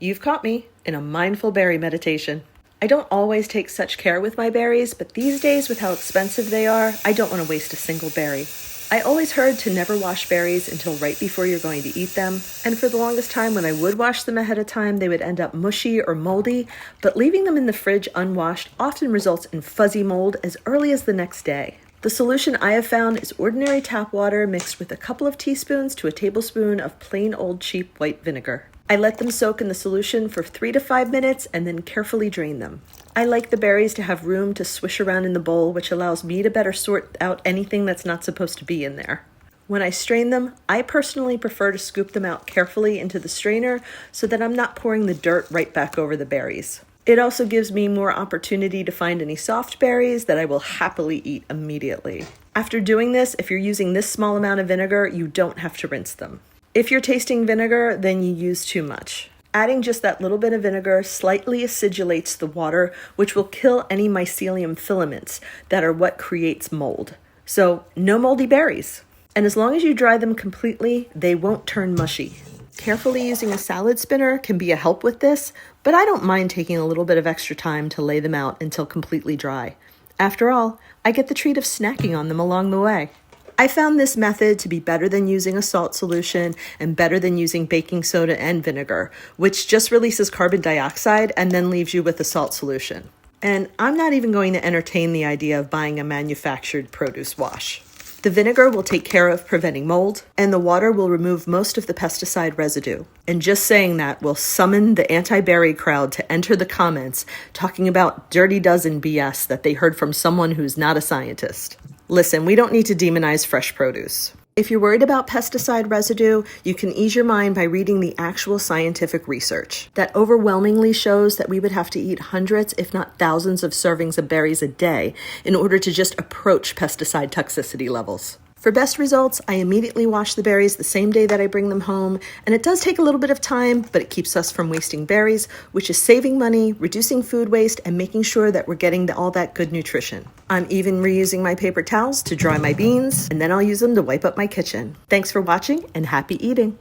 You've caught me in a mindful berry meditation. I don't always take such care with my berries, but these days with how expensive they are, I don't want to waste a single berry. I always heard to never wash berries until right before you're going to eat them, and for the longest time when I would wash them ahead of time, they would end up mushy or moldy, but leaving them in the fridge unwashed often results in fuzzy mold as early as the next day. The solution I have found is ordinary tap water mixed with a couple of teaspoons to a tablespoon of plain old cheap white vinegar. I let them soak in the solution for 3 to 5 minutes and then carefully drain them. I like the berries to have room to swish around in the bowl, which allows me to better sort out anything that's not supposed to be in there. When I strain them, I personally prefer to scoop them out carefully into the strainer so that I'm not pouring the dirt right back over the berries. It also gives me more opportunity to find any soft berries that I will happily eat immediately. After doing this, if you're using this small amount of vinegar, you don't have to rinse them. If you're tasting vinegar, then you use too much. Adding just that little bit of vinegar slightly acidulates the water, which will kill any mycelium filaments that are what creates mold. So, no moldy berries. And as long as you dry them completely, they won't turn mushy. Carefully using a salad spinner can be a help with this, but I don't mind taking a little bit of extra time to lay them out until completely dry. After all, I get the treat of snacking on them along the way. I found this method to be better than using a salt solution and better than using baking soda and vinegar, which just releases carbon dioxide and then leaves you with a salt solution. And I'm not even going to entertain the idea of buying a manufactured produce wash. The vinegar will take care of preventing mold, and the water will remove most of the pesticide residue. And just saying that will summon the anti-berry crowd to enter the comments talking about dirty dozen BS that they heard from someone who's not a scientist. Listen, we don't need to demonize fresh produce. If you're worried about pesticide residue, you can ease your mind by reading the actual scientific research that overwhelmingly shows that we would have to eat hundreds, if not thousands, of servings of berries a day in order to just approach pesticide toxicity levels. For best results, I immediately wash the berries the same day that I bring them home, and it does take a little bit of time, but it keeps us from wasting berries, which is saving money, reducing food waste, and making sure that we're getting all that good nutrition. I'm even reusing my paper towels to dry my beans, and then I'll use them to wipe up my kitchen. Thanks for watching, and happy eating!